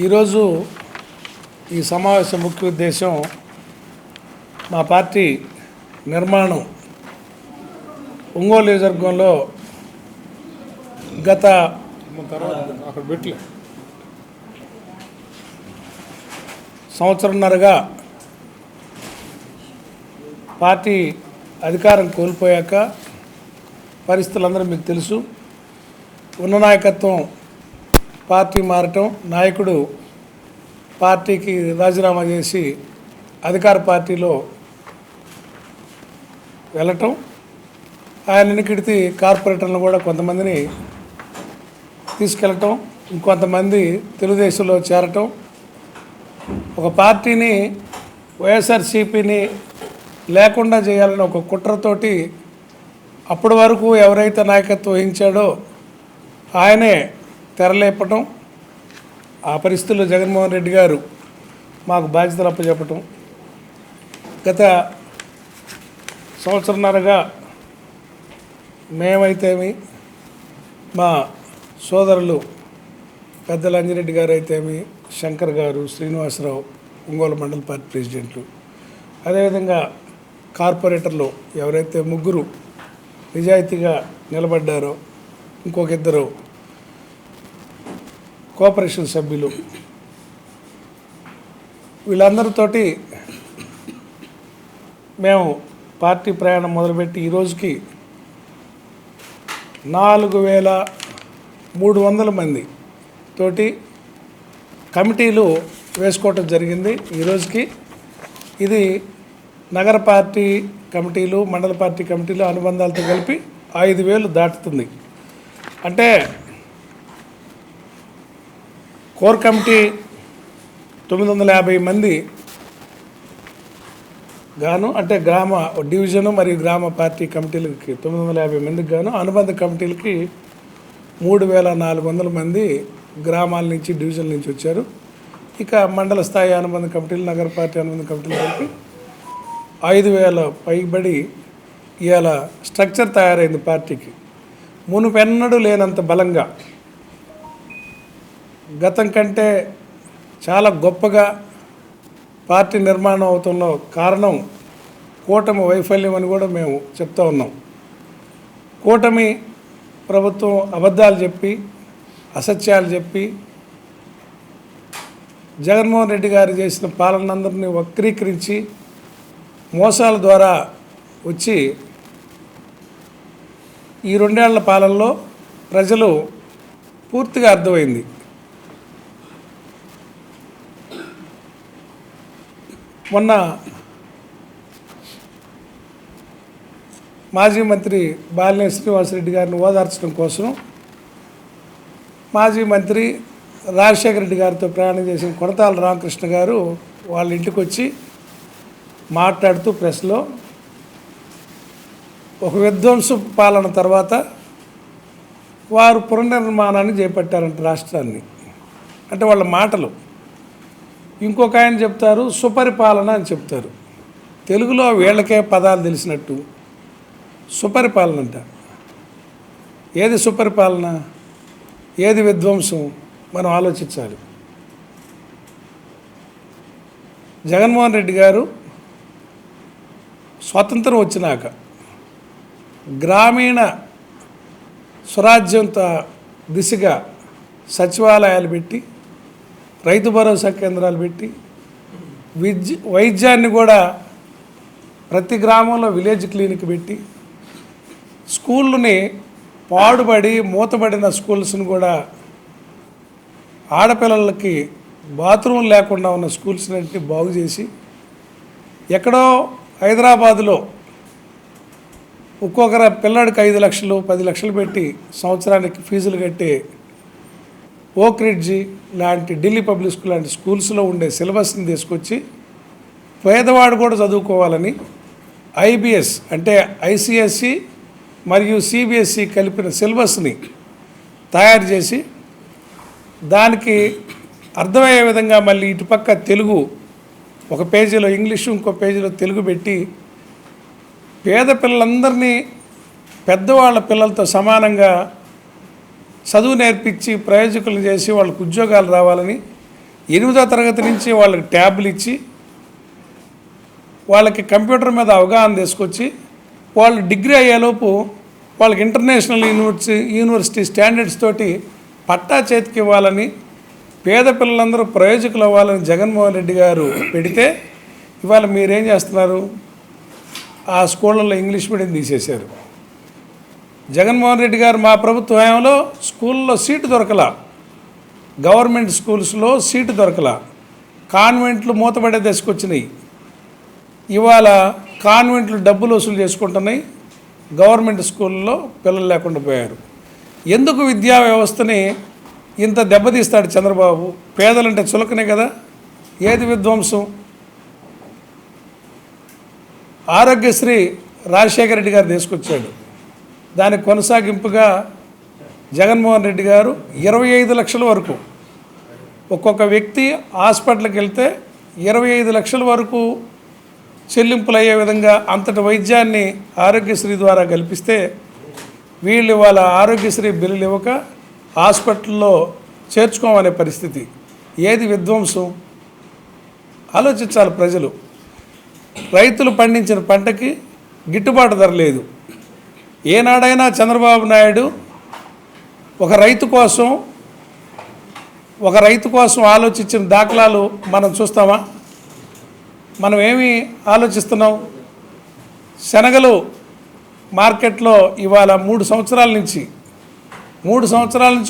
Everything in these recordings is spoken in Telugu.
ఈరోజు ఈ సమావేశం ముఖ్య ఉద్దేశం మా పార్టీ నిర్మాణం ఒంగోలు నియోజకవర్గంలో గత సంవత్సరంన్నరగా పార్టీ అధికారం కోల్పోయాక పరిస్థితులందరూ మీకు తెలుసు. ఉన్న నాయకత్వం పార్టీ మారటం, నాయకుడు పార్టీకి రాజీనామా చేసి అధికార పార్టీలో వెళ్ళటం, ఆయన వెనకిడితే కార్పొరేటర్లు కూడా కొంతమందిని తీసుకెళ్ళటం, ఇంకొంతమంది తెలుగుదేశంలో చేరటం, ఒక పార్టీని వైఎస్ఆర్సీపీని లేకుండా చేయాలని ఒక కుట్రతోటి అప్పటి వరకు ఎవరైతే నాయకత్వం వహించాడో ఆయనే తెరలేపటం, ఆ పరిస్థితుల్లో జగన్మోహన్ రెడ్డి గారు మాకు బాధ్యతలు అప్పచెప్పటం, గత సంవత్సరంన్నరగా మేమైతేమి, మా సోదరులు పెద్దల అంజిరెడ్డి గారు అయితేమి, శంకర్ గారు, శ్రీనివాసరావు ఒంగోలు మండల పార్టీ ప్రెసిడెంట్లు, అదేవిధంగా కార్పొరేటర్లు ఎవరైతే ముగ్గురు నిజాయితీగా నిలబడ్డారో, ఇంకొక ఇద్దరు కోఆపరేషన్ సభ్యులు, వీళ్ళందరితోటి మేము పార్టీ ప్రయాణం మొదలుపెట్టి ఈరోజుకి 4300 మంది తోటి కమిటీలు వేసుకోవటం జరిగింది. ఈరోజుకి ఇది నగర పార్టీ కమిటీలు, మండల పార్టీ కమిటీలు అనుబంధాలతో కలిపి 5000 దాటుతుంది. అంటే కోర్ కమిటీ 950 మంది గాను, అంటే గ్రామ డివిజను మరియు గ్రామ పార్టీ కమిటీలకి 950 మందికి గాను, అనుబంధ కమిటీలకి 3400 మంది గ్రామాల నుంచి, డివిజన్ల నుంచి వచ్చారు. ఇక మండల స్థాయి అనుబంధ కమిటీలు, నగర పార్టీ అనుబంధ కమిటీలు కలిపి 5000 పైబడి ఇవాళ స్ట్రక్చర్ తయారైంది పార్టీకి. మునుపెన్నడూ లేనంత బలంగా, గతం కంటే చాలా గొప్పగా పార్టీ నిర్మాణం అవుతున్న కారణం కూటమి వైఫల్యం అని కూడా మేము చెప్తా ఉన్నాం. కూటమి ప్రభుత్వం అబద్ధాలు చెప్పి, అసత్యాలు చెప్పి, జగన్మోహన్ రెడ్డి గారు చేసిన పాలనందరినీ వక్రీకరించి మోసాల ద్వారా వచ్చి ఈ 2 ఏళ్ల పాలనలో ప్రజలు పూర్తిగా అర్థమైంది. మొన్న మాజీ మంత్రి బాలినేని శ్రీనివాసరెడ్డి గారిని ఓదార్చడం కోసం మాజీ మంత్రి రాజశేఖర రెడ్డి గారితో ప్రయాణం చేసిన కొనతాల రామకృష్ణ గారు వాళ్ళ ఇంటికి వచ్చి మాట్లాడుతూ ప్రెస్లో ఒక విధ్వంస పాలన తర్వాత వారు పునర్నిర్మాణాన్ని చేపట్టారంట రాష్ట్రాన్ని. అంటే వాళ్ళ మాటలు. ఇంకొక ఆయన చెప్తారు సుపరిపాలన అని చెప్తారు. తెలుగులో వీళ్ళకే పదాలు తెలిసినట్టు సుపరిపాలన అంట. ఏది సుపరిపాలన, ఏది విధ్వంసం, మనం ఆలోచించాలి. జగన్మోహన్ రెడ్డి గారు స్వాతంత్రం వచ్చినాక గ్రామీణ స్వరాజ్యంతో దిశగా సచివాలయాలు పెట్టి, రైతు భరోసా కేంద్రాలు పెట్టి, వైద్యాన్ని కూడా ప్రతి గ్రామంలో విలేజ్ క్లినిక్ పెట్టి, స్కూళ్ళని పాడుబడి మూతబడిన స్కూల్స్ని కూడా ఆడపిల్లలకి బాత్రూమ్ లేకుండా ఉన్న స్కూల్స్ని బాగు చేసి, ఎక్కడో హైదరాబాదులో ఒక్కొక్కరు పిల్లాడికి 5 లక్షలు 10 లక్షలు పెట్టి సంవత్సరానికి ఫీజులు కట్టే ఓక్ రిడ్జి లాంటి, ఢిల్లీ పబ్లిక్ స్కూల్ లాంటి స్కూల్స్లో ఉండే సిలబస్ని తీసుకొచ్చి పేదవాడు కూడా చదువుకోవాలని ఐబిఎస్ అంటే ఐసిఎస్సి మరియు సిబిఎస్సి కలిపిన సిలబస్ని తయారు చేసి, దానికి అర్థమయ్యే విధంగా మళ్ళీ ఇటుపక్క తెలుగు ఒక పేజీలో ఇంగ్లీషు, ఇంకో పేజీలో తెలుగు పెట్టి పేద పిల్లలందరినీ పెద్దవాళ్ళ పిల్లలతో సమానంగా చదువు నేర్పించి ప్రయోజకులు చేసి వాళ్ళకు ఉద్యోగాలు రావాలని 8వ తరగతి నుంచి వాళ్ళకి ట్యాబ్లు ఇచ్చి వాళ్ళకి కంప్యూటర్ మీద అవగాహన తీసుకొచ్చి వాళ్ళు డిగ్రీ అయ్యేలోపు వాళ్ళకి ఇంటర్నేషనల్ యూనివర్సిటీ స్టాండర్డ్స్ తోటి పట్టా చేతికి ఇవ్వాలని, పేద పిల్లలందరూ ప్రయోజకులు అవ్వాలని జగన్మోహన్ రెడ్డి గారు పెడితే ఇవాళ మీరేం చేస్తున్నారు? ఆ స్కూళ్ళల్లో ఇంగ్లీష్ మీడియం తీసేశారు. జగన్మోహన్ రెడ్డి గారు మా ప్రభుత్వ హయాంలో స్కూల్లో సీటు దొరకలా, గవర్నమెంట్ స్కూల్స్లో సీటు దొరకలా, కాన్వెంట్లు మూతపడే దశకు వచ్చినాయి. ఇవాళ కాన్వెంట్లు డబ్బులు వసూలు చేసుకుంటున్నాయి, గవర్నమెంట్ స్కూల్లో పిల్లలు లేకుండా పోయారు. ఎందుకు విద్యా వ్యవస్థని ఇంత దెబ్బతీస్తాడు చంద్రబాబు? పేదలంటే చులకనే కదా. ఏది విధ్వంసం? ఆరోగ్యశ్రీ రాజశేఖర రెడ్డి గారు తీసుకొచ్చాడు. దానికి కొనసాగింపుగా జగన్మోహన్ రెడ్డి గారు 25 లక్షల వరకు ఒక్కొక్క వ్యక్తి హాస్పిటల్కి వెళ్తే 25 లక్షల వరకు చెల్లింపులు అయ్యే విధంగా అంతటి వైద్యాన్ని ఆరోగ్యశ్రీ ద్వారా కల్పిస్తే వీళ్ళు వాళ్ళ ఆరోగ్యశ్రీ బిల్లులు ఇవ్వక హాస్పిటల్లో చేర్చుకోమనే పరిస్థితి. ఏది విధ్వంసం? ఆలోచించాలి ప్రజలు. రైతులు పండించిన పంటకి గిట్టుబాటు ధర లేదు. ఏనాడైనా చంద్రబాబు నాయుడు ఒక రైతు కోసం ఆలోచించిన దాఖలాలు మనం చూస్తామా? మనం ఏమి ఆలోచిస్తున్నాం? శనగలు మార్కెట్లో ఇవాళ 3 సంవత్సరాల నుంచి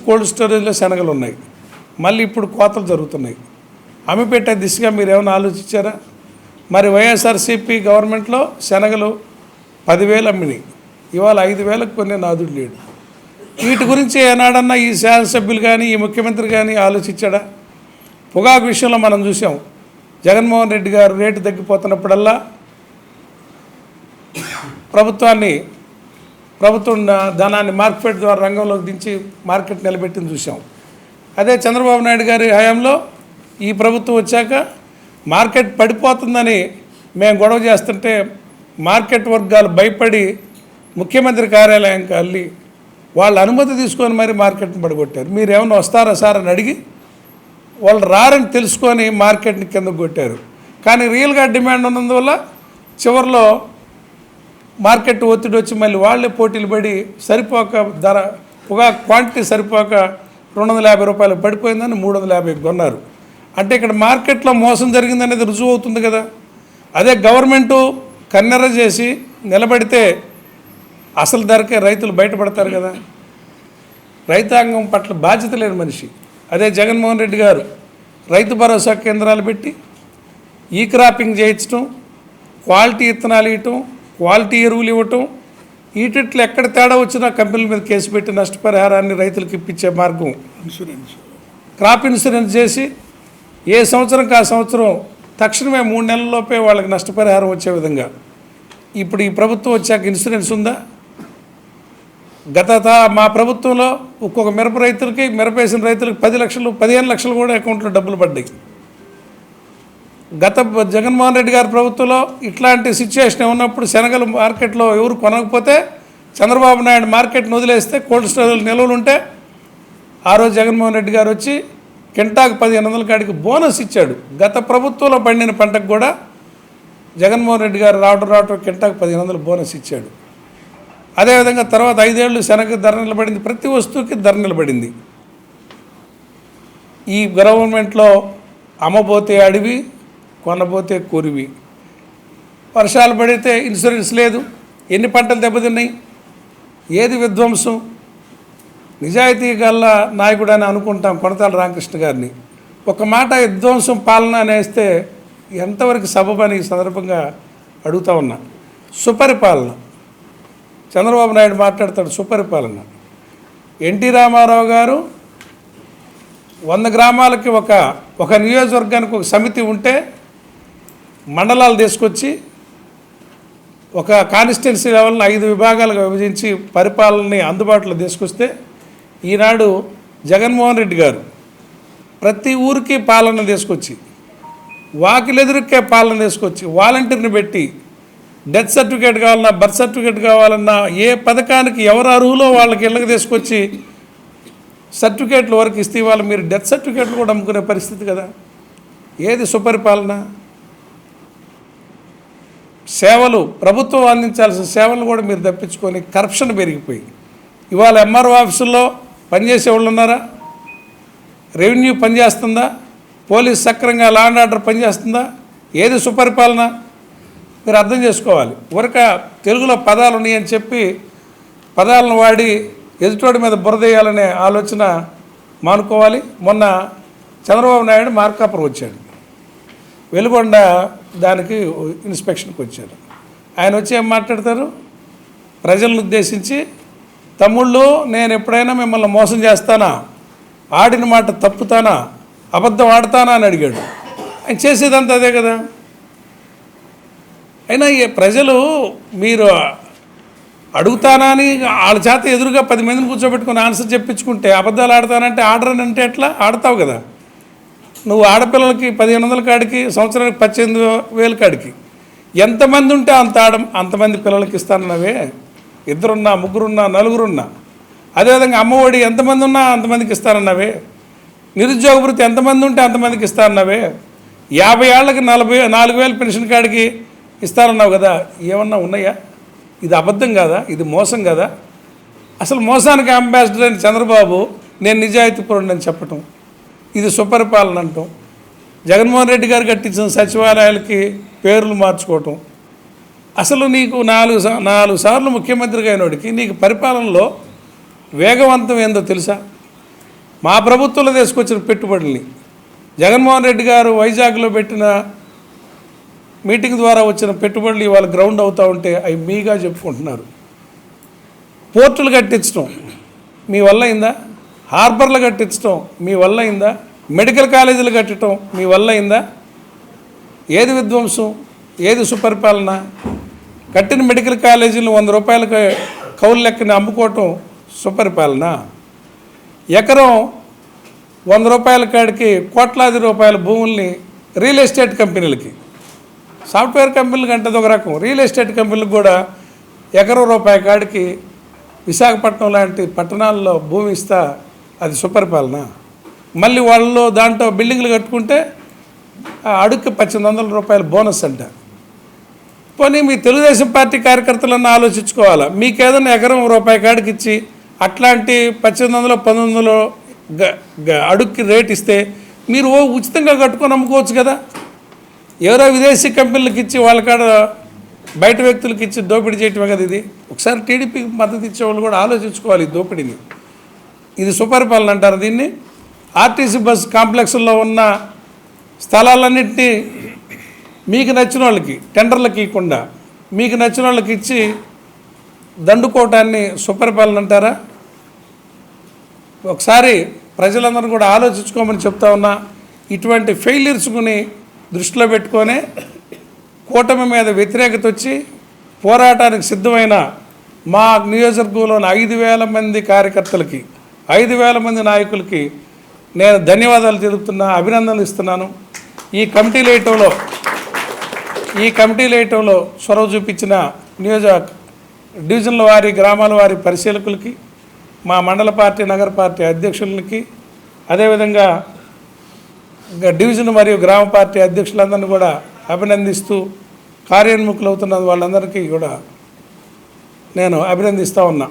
కోల్డ్ స్టోరేజ్లో శనగలు ఉన్నాయి. మళ్ళీ ఇప్పుడు కోతలు జరుగుతున్నాయి. అమ్మిపెట్టే దిశగా మీరు ఏమైనా ఆలోచించారా? మరి వైఎస్ఆర్సీపీ గవర్నమెంట్లో శనగలు 10,000 అమ్మినాయి, ఇవాళ 5,000కు కొనే నాదుడు లేడు. వీటి గురించి ఏనాడన్నా ఈ శాసనసభ్యులు కానీ ఈ ముఖ్యమంత్రి కానీ ఆలోచించాడా? పొగాకు విషయంలో మనం చూసాం. జగన్మోహన్ రెడ్డి గారు రేటు తగ్గిపోతున్నప్పుడల్లా ప్రభుత్వం ధనాన్ని మార్కెట్ ద్వారా రంగంలోకి దించి మార్కెట్ నిలబెట్టింది చూసాం. అదే చంద్రబాబు నాయుడు గారి హయాంలో ఈ ప్రభుత్వం వచ్చాక మార్కెట్ పడిపోతుందని మేము గొడవ చేస్తుంటే మార్కెట్ వర్గాలు భయపడి ముఖ్యమంత్రి కార్యాలయంకి వెళ్ళి వాళ్ళ అనుమతి తీసుకొని మరి మార్కెట్ని పడగొట్టారు. మీరు ఏమన్నా వస్తారా సార్ అని అడిగి వాళ్ళు రారని తెలుసుకొని మార్కెట్ని కిందకు కొట్టారు. కానీ రియల్గా డిమాండ్ ఉన్నందువల్ల చివరిలో మార్కెట్ ఒత్తిడి వచ్చి మళ్ళీ వాళ్ళే పోటీలు పడి సరిపోక ధర పొగాకు క్వాంటిటీ సరిపోక 250 రూపాయలు పడిపోయిందని 350 కొన్నారు. అంటే ఇక్కడ మార్కెట్లో మోసం జరిగిందనేది రుజువు అవుతుంది కదా. అదే గవర్నమెంటు కన్నెర్ర చేసి నిలబడితే అసలు ధరకే రైతులు బయటపడతారు కదా. రైతాంగం పట్ల బాధ్యత లేని మనిషి. అదే జగన్మోహన్ రెడ్డి గారు రైతు భరోసా కేంద్రాలు పెట్టి ఈ క్రాపింగ్ చేయించడం, క్వాలిటీ ఇత్తనాలు ఇవ్వటం, క్వాలిటీ ఎరువులు ఇవ్వటం, వీటిట్లో ఎక్కడ తేడా వచ్చినా కంపెనీల మీద కేసు పెట్టి నష్టపరిహారాన్ని రైతులకు ఇప్పించే మార్గం క్రాప్ ఇన్సూరెన్స్ చేసి ఏ సంవత్సరంకి ఆ సంవత్సరం తక్షణమే 3 నెలల్లోపే వాళ్ళకి నష్టపరిహారం వచ్చే విధంగా. ఇప్పుడు ఈ ప్రభుత్వం వచ్చాక ఇన్సూరెన్స్ ఉందా? మా ప్రభుత్వంలో ఒక్కొక్క మిరపేసిన రైతులకి 10 లక్షలు 15 లక్షలు కూడా అకౌంట్లో డబ్బులు పడ్డాయి. జగన్మోహన్ రెడ్డి గారి ప్రభుత్వంలో ఇట్లాంటి సిచ్యువేషన్ ఉన్నప్పుడు శనగలు మార్కెట్లో ఎవరు కొనకపోతే చంద్రబాబు నాయుడు మార్కెట్ని వదిలేస్తే కోల్డ్ స్టోరేజ్ నిల్వలు ఉంటే ఆ రోజు జగన్మోహన్ రెడ్డి గారు వచ్చి కింటాకు 1500 కాడికి బోనస్ ఇచ్చాడు. గత ప్రభుత్వంలో పండిన పంటకు కూడా జగన్మోహన్ రెడ్డి గారు రావడం కింటాకు 1500 బోనస్ ఇచ్చాడు. అదేవిధంగా తర్వాత 5 ఏళ్ళు శనగ ధర నిలబడింది, ప్రతి వస్తువుకి ధర నిలబడింది. ఈ గవర్నమెంట్లో అమ్మబోతే అడివి, కొనబోతే కొరివి. వర్షాలు పడితే ఇన్సూరెన్స్ లేదు. ఎన్ని పంటలు దెబ్బతిన్నాయి? ఏది విధ్వంసం? నిజాయితీ గల నాయకుడు అని అనుకుంటాం కొనతాల రామకృష్ణ గారిని. ఒక మాట విధ్వంసం పాలన అనేస్తే ఎంతవరకు సబబని ఈ సందర్భంగా అడుగుతా ఉన్నా. సుపరిపాలన చంద్రబాబు నాయుడు మాట్లాడతాడు. సుపరిపాలన ఎన్టీ రామారావు గారు 100 గ్రామాలకి ఒక నియోజకవర్గానికి ఒక సమితి ఉంటే మండలాలు తీసుకొచ్చి ఒక కాన్స్టిట్యున్సీ లెవెల్ని 5 విభాగాలుగా విభజించి పరిపాలనని అందుబాటులో తీసుకొస్తే ఈనాడు జగన్మోహన్ రెడ్డి గారు ప్రతి ఊరికి పాలన తీసుకొచ్చి వాకిలెదురుకే పాలన తీసుకొచ్చి వాలంటీర్ని పెట్టి డెత్ సర్టిఫికేట్ కావాలన్నా బర్త్ సర్టిఫికేట్ కావాలన్నా ఏ పథకానికి ఎవరు అర్హులో వాళ్ళకి ఇళ్ళకి తీసుకొచ్చి సర్టిఫికేట్లు వరకు ఇస్తే వాళ్ళు మీరు డెత్ సర్టిఫికేట్లు కూడా అమ్ముకునే పరిస్థితి కదా. ఏది సుపరిపాలన? సేవలు ప్రభుత్వం అందించాల్సిన సేవలు కూడా మీరు తప్పించుకొని కరప్షన్ పెరిగిపోయి ఇవాళ ఎంఆర్ఓ ఆఫీసుల్లో పనిచేసే వాళ్ళు ఉన్నారా? రెవెన్యూ పనిచేస్తుందా? పోలీస్ సక్రంగా లా అండ్ ఆర్డర్ పనిచేస్తుందా? ఏది సుపరిపాలన? మీరు అర్థం చేసుకోవాలి. ఊరక తెలుగులో పదాలు ఉన్నాయని చెప్పి పదాలను వాడి ఎదుటోడి మీద బురదేయాలనే ఆలోచన మానుకోవాలి. మొన్న చంద్రబాబు నాయుడు మార్కాపురం వచ్చాడు, వెలుగొండ దానికి ఇన్స్పెక్షన్కి వచ్చాడు. ఆయన వచ్చి ఏం మాట్లాడతారు? ప్రజలను ఉద్దేశించి, తమ్ముళ్ళు నేను ఎప్పుడైనా మిమ్మల్ని మోసం చేస్తానా, ఆడిన మాట తప్పుతానా, అబద్ధం ఆడతానా అని అడిగాడు. ఆయన చేసేదంతా అదే కదా. అయినా ఈ ప్రజలు మీరు అడుగుతానా అని వాళ్ళ చేత ఎదురుగా 10 మందిని కూర్చోబెట్టుకుని ఆన్సర్ చెప్పించుకుంటే అబద్ధాలు ఆడతానంటే ఆడరని అంటే ఎట్లా? ఆడతావు కదా. నువ్వు ఆడపిల్లలకి 1500 కాడికి, సంవత్సరానికి 18,000 కాడికి ఎంతమంది ఉంటే అంతమంది పిల్లలకి ఇస్తానన్నవే. 2 ఉన్నా, 3 ఉన్నా, 4 ఉన్నా. అదేవిధంగా అమ్మఒడి ఎంతమంది ఉన్నా అంతమందికి ఇస్తానన్నవే. నిరుద్యోగ వృత్తి ఎంతమంది ఉంటే అంతమందికి ఇస్తానన్నవే. 50 ఏళ్ళకి 4,000 పెన్షన్ కాడికి ఇస్తానన్నావు కదా. ఏమన్నా ఉన్నాయా? ఇది అబద్ధం కాదా? ఇది మోసం కదా? అసలు మోసానికి అంబాసిడర్ అని చంద్రబాబు నేను నిజాయితీపరుడు అని చెప్పటం, ఇది సుపరిపాలన అంటాం. జగన్మోహన్ రెడ్డి గారు కట్టించిన సచివాలయాలకి పేర్లు మార్చుకోవటం. అసలు నీకు 4 సార్లు ముఖ్యమంత్రిగా అయినోడికి నీకు పరిపాలనలో వేగవంతం ఏందో తెలుసా? మా ప్రభుత్వంలో తీసుకొచ్చిన పెట్టుబడుల్ని జగన్మోహన్ రెడ్డి గారు వైజాగ్లో పెట్టిన మీటింగ్ ద్వారా వచ్చిన పెట్టుబడులు ఇవాళ గ్రౌండ్ అవుతూ ఉంటే అవి మీగా చెప్పుకుంటున్నారు. పోర్టులు కట్టించడం మీ వల్ల అయిందా? హార్బర్లు కట్టించడం మీ వల్ల అయిందా? మెడికల్ కాలేజీలు కట్టడం మీ వల్ల అయిందా? ఏది విధ్వంసం? ఏది సుపరిపాలన? కట్టిన మెడికల్ కాలేజీలు 100 రూపాయలకి కౌలు లెక్కని అమ్ముకోవటం సుపరిపాలన? ఎకరం 100 రూపాయల కాడికి కోట్లాది రూపాయల భూముల్ని రియల్ ఎస్టేట్ కంపెనీలకి, సాఫ్ట్వేర్ కంపెనీలకి అంటే ఒక రకం, రియల్ ఎస్టేట్ కంపెనీలకు కూడా ఎకరం రూపాయి కాడికి విశాఖపట్నం లాంటి పట్టణాల్లో భూమి ఇస్తా, అది సుపరిపాలన? మళ్ళీ వాళ్ళు దాంట్లో బిల్డింగ్లు కట్టుకుంటే అడుగుకి 1800 రూపాయల బోనస్ అంట. పోనీ మీ తెలుగుదేశం పార్టీ కార్యకర్తలన్నా ఆలోచించుకోవాలా. మీకు ఏదైనా ఎకరం రూపాయి కాడికి ఇచ్చి అట్లాంటి 1800, 1900 అడుగుకి రేట్ ఇస్తే మీరు ఉచితంగా కట్టుకొని అమ్ముకోవచ్చు కదా. ఎవరో విదేశీ కంపెనీలకు ఇచ్చి వాళ్ళ కాడ బయట వ్యక్తులకు ఇచ్చి దోపిడీ చేయటమే కదా ఇది. ఒకసారి టీడీపీకి మద్దతు ఇచ్చేవాళ్ళు కూడా ఆలోచించుకోవాలి ఈ దోపిడీని. ఇది సుపరిపాలన అంటారు దీన్ని. ఆర్టీసీ బస్ కాంప్లెక్స్లో ఉన్న స్థలాలన్నింటినీ మీకు నచ్చిన వాళ్ళకి టెండర్లకు ఇవ్వకుండా మీకు నచ్చిన వాళ్ళకి ఇచ్చి దండుకోవటాన్ని సుపరిపాలన అంటారా? ఒకసారి ప్రజలందరూ కూడా ఆలోచించుకోమని చెప్తా ఉన్నా. ఇటువంటి ఫెయిల్యూర్స్ని దృష్టిలో పెట్టుకొని కూటమి మీద వ్యతిరేకత వచ్చి పోరాటానికి సిద్ధమైన మా నియోజకవర్గంలోని 5,000 మంది కార్యకర్తలకి, 5,000 మంది నాయకులకి నేను ధన్యవాదాలు తెలుపుతున్నా, అభినందనలు ఇస్తున్నాను. ఈ కమిటీ లేయటంలో చొరవ చూపించిన డివిజన్ల వారి, గ్రామాల వారి పరిశీలకులకి, మా మండల పార్టీ, నగర పార్టీ అధ్యక్షులకి, అదేవిధంగా డివిజన్ మరియు గ్రామ పార్టీ అధ్యక్షులందరినీ కూడా అభినందిస్తూ కార్యోన్ముఖులు అవుతున్న వాళ్ళందరికీ కూడా నేను అభినందిస్తూ ఉన్నా.